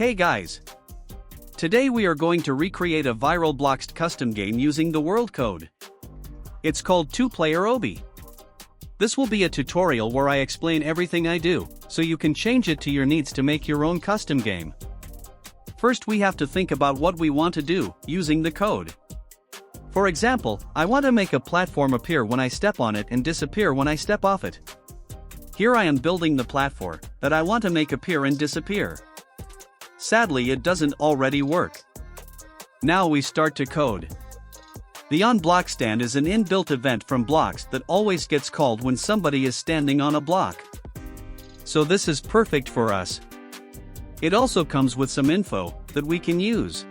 Hey guys! Today we are going to recreate a viral Bloxd custom game using the world code. It's called Player Oby. This will be a tutorial where I explain everything I do, so you can change it to your needs to make your own custom game. First we have to think about what we want to do, using the code. For example, I want to make a platform appear when I step on it and disappear when I step off it. Here I am building the platform that I want to make appear and disappear. Sadly, it doesn't already work. Now we start to code. The onBlockStand is an inbuilt event from Bloxd that always gets called when somebody is standing on a block. So this is perfect for us. It also comes with some info that we can use.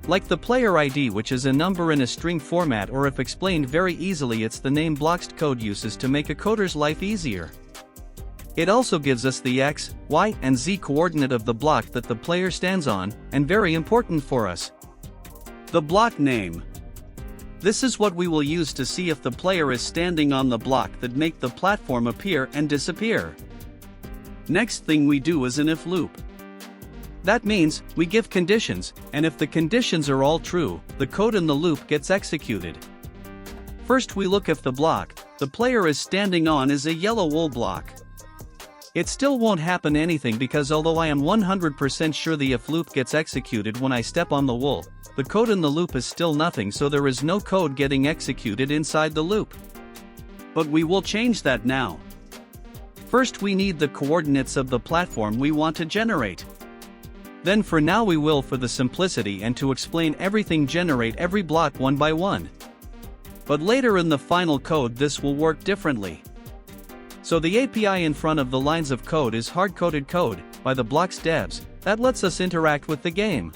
Like the player ID, which is a number in a string format, or if explained very easily, it's the name Bloxd code uses to make a coder's life easier. It also gives us the X, Y, and Z coordinate of the block that the player stands on, and very important for us, the block name. This is what we will use to see if the player is standing on the block that make the platform appear and disappear. Next thing we do is an if loop. That means, we give conditions, and if the conditions are all true, the code in the loop gets executed. First we look if the block the player is standing on is a yellow wool block. It still won't happen anything because although I am 100% sure the if loop gets executed when I step on the wool, the code in the loop is still nothing, so there is no code getting executed inside the loop. But we will change that now. First we need the coordinates of the platform we want to generate. Then for now we will, for the simplicity and to explain everything, generate every block one by one. But later in the final code this will work differently. So the API in front of the lines of code is hard-coded code by the Bloxd devs that lets us interact with the game.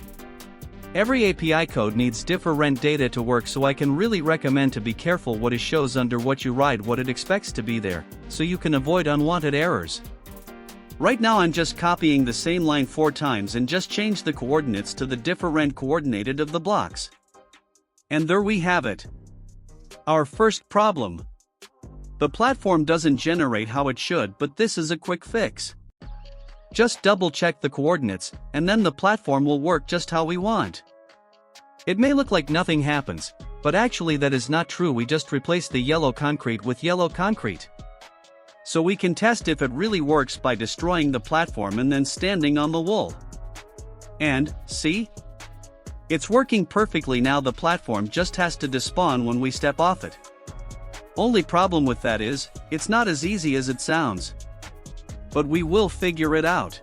Every API code needs different data to work, so I can really recommend to be careful what it shows under what you write, what it expects to be there, so you can avoid unwanted errors. Right now I'm just copying the same line 4 times and just change the coordinates to the different coordinated of the blocks. And there we have it. Our first problem. The platform doesn't generate how it should, but this is a quick fix. Just double check the coordinates, and then the platform will work just how we want. It may look like nothing happens, but actually that is not true. We just replaced the yellow concrete with yellow concrete. So we can test if it really works by destroying the platform and then standing on the wool. And, see? It's working perfectly now. The platform just has to despawn when we step off it. Only problem with that is, it's not as easy as it sounds. But we will figure it out.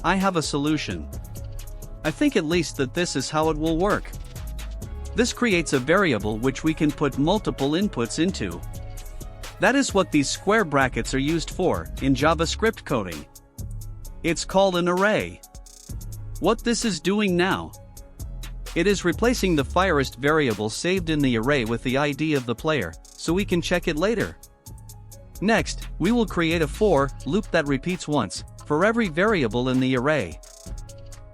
I have a solution. I think at least that this is how it will work. This creates a variable which we can put multiple inputs into. That is what these square brackets are used for in JavaScript coding. It's called an array. What this is doing now? It is replacing the first variable saved in the array with the ID of the player, so we can check it later. Next, we will create a for loop that repeats once for every variable in the array.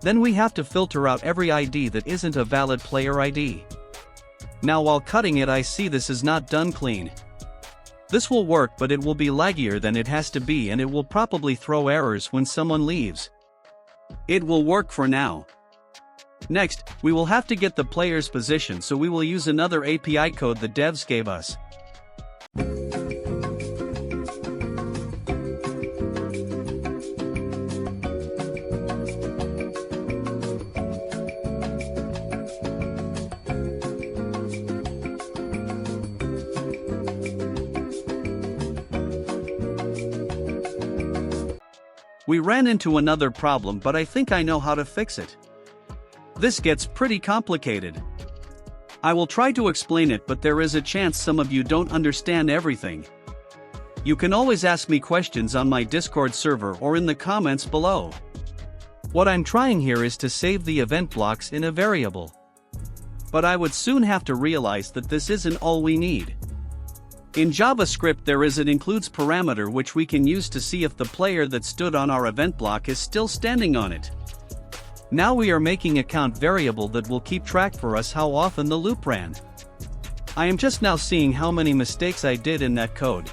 Then we have to filter out every ID that isn't a valid player ID. Now while cutting it I see this is not done clean. This will work, but it will be laggier than it has to be, and it will probably throw errors when someone leaves. It will work for now. Next, we will have to get the player's position, so we will use another API code the devs gave us. We ran into another problem, but I think I know how to fix it. This gets pretty complicated. I will try to explain it, but there is a chance some of you don't understand everything. You can always ask me questions on my Discord server or in the comments below. What I'm trying here is to save the event blocks in a variable. But I would soon have to realize that this isn't all we need. In JavaScript there is an includes parameter which we can use to see if the player that stood on our event block is still standing on it. Now we are making a count variable that will keep track for us how often the loop ran. I am just now seeing how many mistakes I did in that code.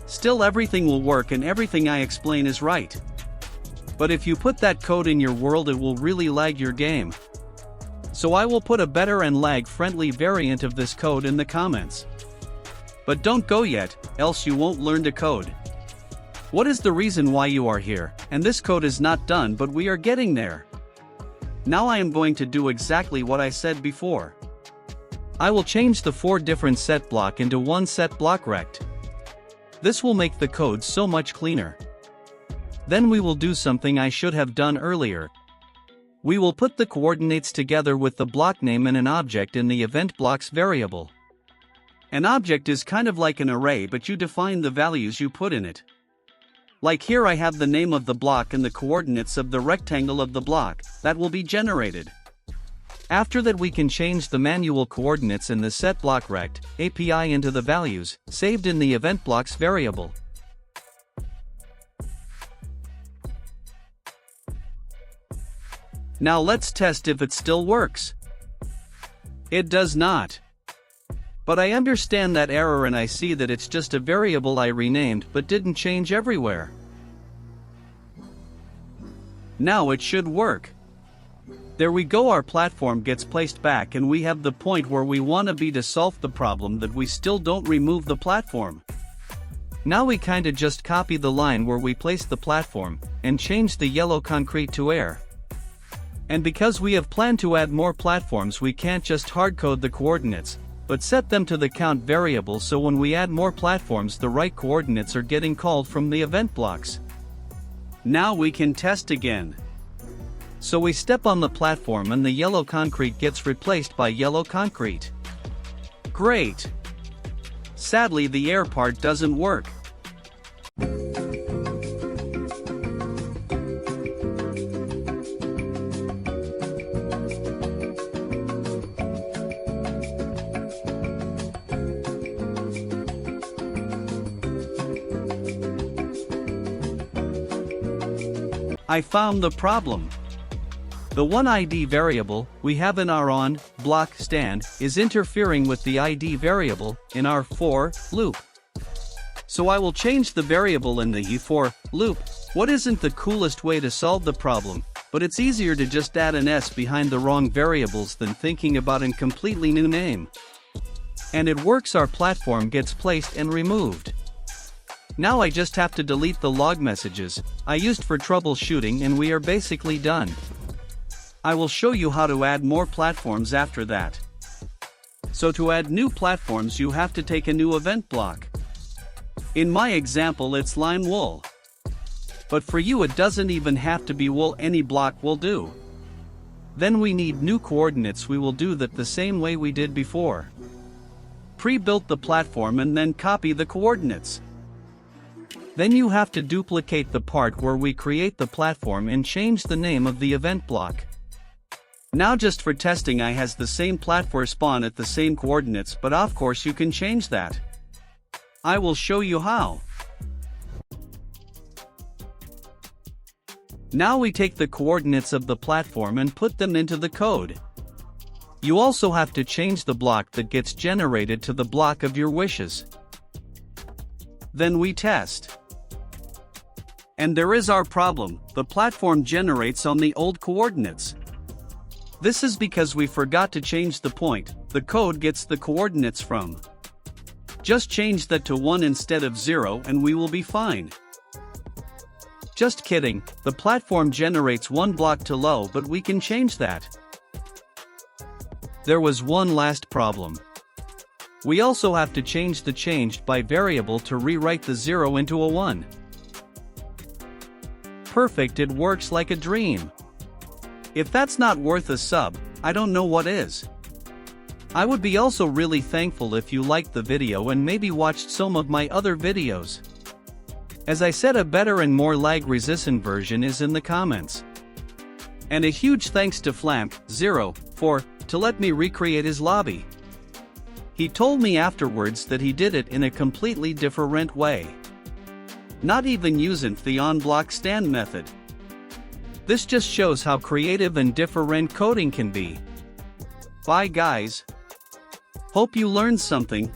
Still, everything will work and everything I explain is right. But if you put that code in your world, it will really lag your game. So I will put a better and lag-friendly variant of this code in the comments. But don't go yet, else you won't learn to code. What is the reason why you are here? And this code is not done, but we are getting there. Now I am going to do exactly what I said before. I will change the 4 different set block into one set block rect. This will make the code so much cleaner. Then we will do something I should have done earlier. We will put the coordinates together with the block name and an object in the event blocks variable. An object is kind of like an array, but you define the values you put in it. Like here I have the name of the block and the coordinates of the rectangle of the block that will be generated. After that we can change the manual coordinates in the setBlockRect API into the values saved in the event blocks variable. Now let's test if it still works. It does not. But I understand that error and I see that it's just a variable I renamed but didn't change everywhere. Now it should work. There we go, our platform gets placed back and we have the point where we want to be to solve the problem that we still don't remove the platform. Now we kinda just copy the line where we place the platform and change the yellow concrete to air. And because we have planned to add more platforms, we can't just hardcode the coordinates, but set them to the count variable, so when we add more platforms the right coordinates are getting called from the event blocks. Now we can test again. So we step on the platform and the yellow concrete gets replaced by yellow concrete. Great! Sadly, the air part doesn't work. I found the problem. The one ID variable we have in our on block stand is interfering with the ID variable in our for loop. So I will change the variable in the for loop. What isn't the coolest way to solve the problem, but it's easier to just add an S behind the wrong variables than thinking about a completely new name. And it works, our platform gets placed and removed. Now I just have to delete the log messages I used for troubleshooting and we are basically done. I will show you how to add more platforms after that. So to add new platforms you have to take a new event block. In my example it's line wool. But for you it doesn't even have to be wool, any block will do. Then we need new coordinates. We will do that the same way we did before. Pre-built the platform and then copy the coordinates. Then you have to duplicate the part where we create the platform and change the name of the event block. Now just for testing I has the same platform spawn at the same coordinates, but of course you can change that. I will show you how. Now we take the coordinates of the platform and put them into the code. You also have to change the block that gets generated to the block of your wishes. Then we test. And there is our problem, the platform generates on the old coordinates. This is because we forgot to change the point the code gets the coordinates from. Just change that to 1 instead of 0 and we will be fine. Just kidding, the platform generates one block too low, but we can change that. There was one last problem. We also have to change the changed by variable to rewrite the 0 into a 1. Perfect, it works like a dream. If that's not worth a sub, I don't know what is. I would be also really thankful if you liked the video and maybe watched some of my other videos. As I said, a better and more lag-resistant version is in the comments. And a huge thanks to Flamp04 to let me recreate his lobby. He told me afterwards that he did it in a completely different way. Not even using the on-block stand method. This just shows how creative and different coding can be. Bye guys. Hope you learned something.